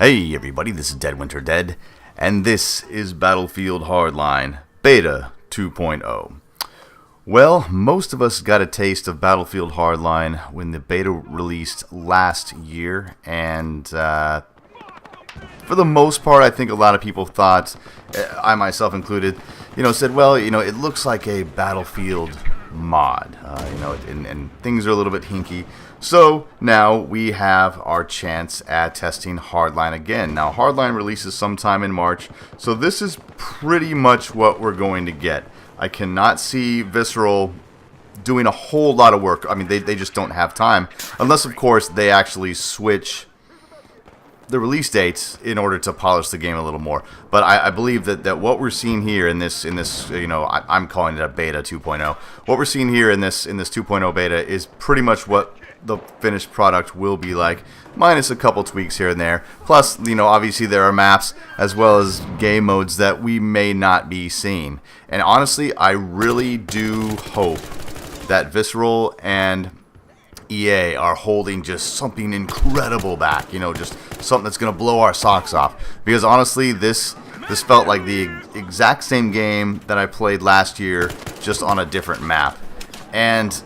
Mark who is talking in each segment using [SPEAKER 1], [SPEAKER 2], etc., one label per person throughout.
[SPEAKER 1] Hey everybody, this is Dead Winter Dead, and this is Battlefield Hardline Beta 2.0. Well, most of us got a taste of Battlefield Hardline when the beta released last year, and for the most part, I think a lot of people thought, I myself included, said, well, it looks like a Battlefield mod, and things are a little bit hinky. So now we have our chance at testing Hardline again. Now Hardline releases sometime in March, so this is pretty much what we're going to get. I cannot see Visceral doing a whole lot of work. I mean, they just don't have time, unless of course they actually switch the release dates in order to polish the game a little more. But I believe that what we're seeing here in this I'm calling it a beta 2.0. What we're seeing here in this 2.0 beta is pretty much what the finished product will be like, minus a couple tweaks here and there. Plus, obviously there are maps as well as game modes that we may not be seeing. And honestly, I really do hope that Visceral and EA are holding just something incredible back, just something that's going to blow our socks off. Because honestly, this felt like the exact same game that I played last year, just on a different map. And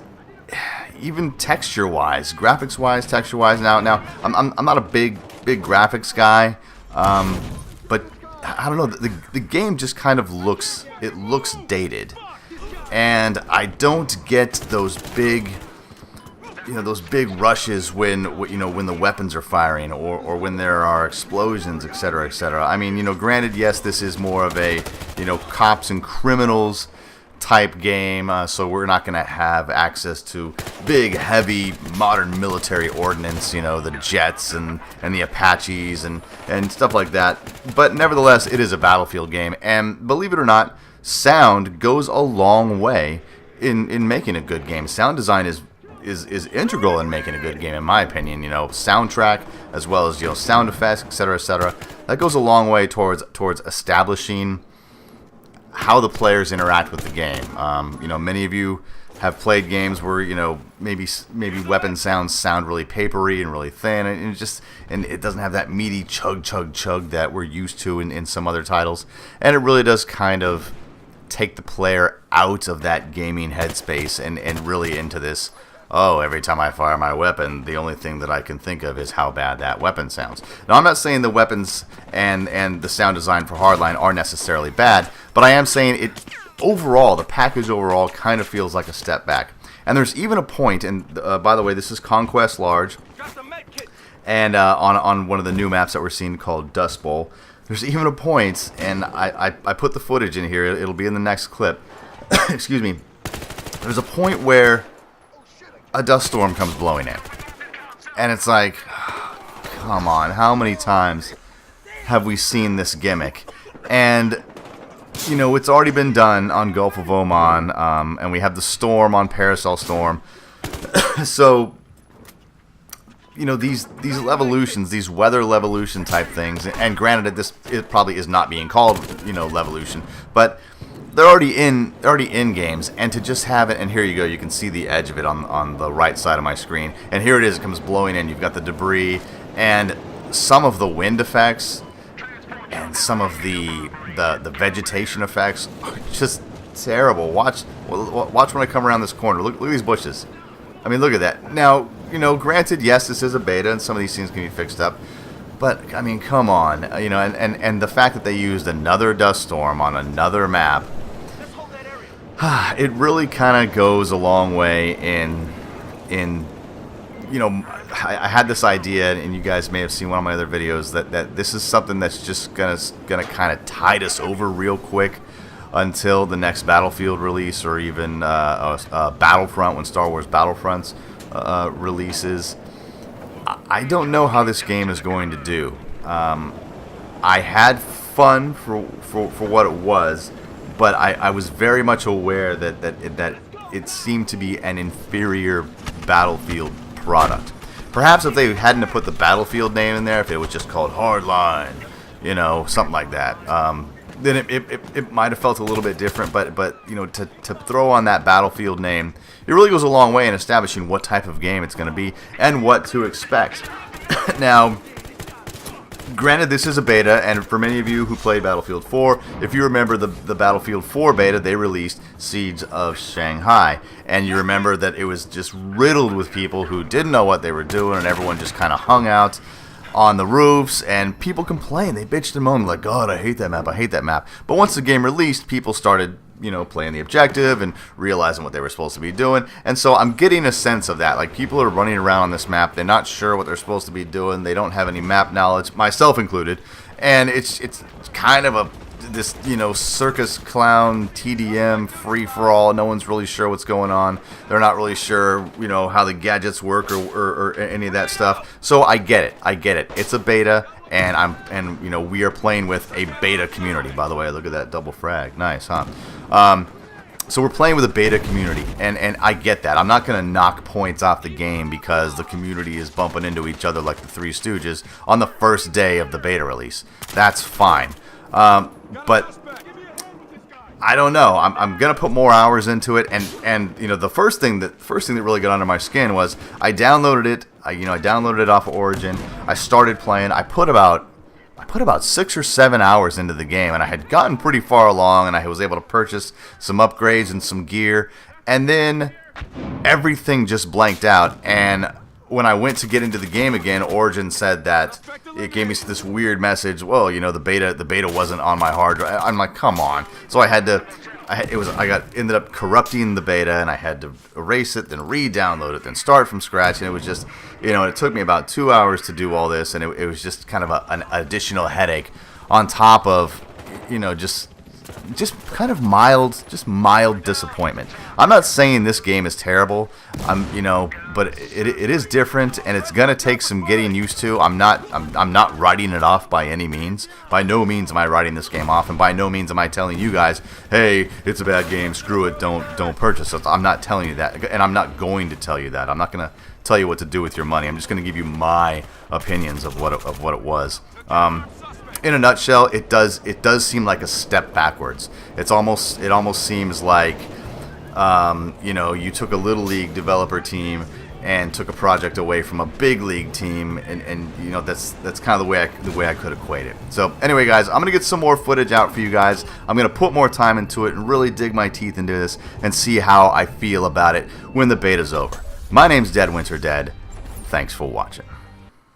[SPEAKER 1] even texture-wise, graphics-wise, texture-wise, now I'm not a big graphics guy, but I don't know, the game just kind of looks dated, and I don't get those big rushes when the weapons are firing or when there are explosions, etc., etc. I mean, granted, yes, this is more of a cops and criminals type game, so we're not going to have access to big, heavy, modern military ordnance, the jets and the Apaches and stuff like that. But nevertheless, it is a Battlefield game, and believe it or not, sound goes a long way in making a good game. Sound design is integral in making a good game, in my opinion. Soundtrack as well as sound effects, etc., etc. That goes a long way towards establishing how the players interact with the game. Many of you have played games where maybe weapon sounds sound really papery and really thin, and it doesn't have that meaty chug that we're used to in some other titles. And it really does kind of take the player out of that gaming headspace and really into this, oh, every time I fire my weapon, the only thing that I can think of is how bad that weapon sounds. Now, I'm not saying the weapons and the sound design for Hardline are necessarily bad, but I am saying it overall, the package overall kind of feels like a step back. And there's even a point, and by the way, this is Conquest Large, and on one of the new maps that we're seeing called Dust Bowl, there's even a point, and I put the footage in here, it'll be in the next clip, excuse me, there's a point where a dust storm comes blowing in, and it's like, come on, how many times have we seen this gimmick? And it's already been done on Gulf of Oman, and we have the storm on Parasol Storm. So these levolutions, these weather levolution type things, and granted that it probably is not being called levolution, but they're already in games, and to just have it, and here you go, you can see the edge of it on the right side of my screen, and here it is, it comes blowing in, you've got the debris, and some of the wind effects, and some of the vegetation effects are just terrible. Watch when I come around this corner, look at these bushes, I mean, look at that. Now, granted, yes, this is a beta, and some of these things can be fixed up, but, I mean, come on, and the fact that they used another dust storm on another map, it really kind of goes a long way in I had this idea, and you guys may have seen one of my other videos, that this is something that's just gonna kind of tide us over real quick until the next Battlefield release, or even Battlefront, when Star Wars Battlefronts releases. I don't know how this game is going to do. I had fun for what it was, but I was very much aware that it seemed to be an inferior Battlefield product. Perhaps if they hadn't put the Battlefield name in there, if it was just called Hardline, something like that, then it might have felt a little bit different. But to throw on that Battlefield name, it really goes a long way in establishing what type of game it's going to be and what to expect. Now, Granted, this is a beta, and for many of you who played Battlefield 4, if you remember the Battlefield 4 beta, they released Siege of Shanghai, and you remember that it was just riddled with people who didn't know what they were doing, and everyone just kind of hung out on the roofs, and people complained. They bitched and moaned like, God, I hate that map, I hate that map. But once the game released, people started, you know, playing the objective and realizing what they were supposed to be doing. And so I'm getting a sense of that. Like, people are running around on this map. They're not sure what they're supposed to be doing. They don't have any map knowledge, myself included. And it's kind of this, you know, circus clown TDM free-for-all. No one's really sure what's going on. They're not really sure, you know, how the gadgets work or any of that stuff. So I get it. I get it. It's a beta. And you know, we are playing with a beta community. By the way, look at that double frag. Nice, huh? So we're playing with a beta community, and I get that. I'm not going to knock points off the game because the community is bumping into each other like the Three Stooges on the first day of the beta release. That's fine. But I don't know. I'm gonna put more hours into it, and you know, the first thing that really got under my skin was I downloaded it. I downloaded it off of Origin. I started playing. I put about 6 or 7 hours into the game, and I had gotten pretty far along, and I was able to purchase some upgrades and some gear, and then everything just blanked out. And when I went to get into the game again, Origin said that it gave me this weird message. Well, you know, the beta wasn't on my hard drive. I'm like, come on. So I ended up corrupting the beta, and I had to erase it, then re-download it, then start from scratch, and it was just, you know, it took me about 2 hours to do all this, and it was just kind of an additional headache on top of, you know, just kind of mild disappointment. I'm not saying this game is terrible, you know, but it is different, and it's gonna take some getting used to. I'm not writing it off by any means. By no means am I writing this game off, and by no means am I telling you guys, hey, it's a bad game, screw it, don't purchase it. I'm not telling you that, and I'm not going to tell you that. I'm not gonna tell you what to do with your money. I'm just gonna give you my opinions of what it was. In a nutshell, it does seem like a step backwards. It almost seems like, you know, you took a little league developer team and took a project away from a big league team, and you know, that's kind of the way I could equate it. So anyway, guys, I'm gonna get some more footage out for you guys. I'm gonna put more time into it and really dig my teeth into this and see how I feel about it when the beta's over. My name's Dead Winter Dead. Thanks for watching.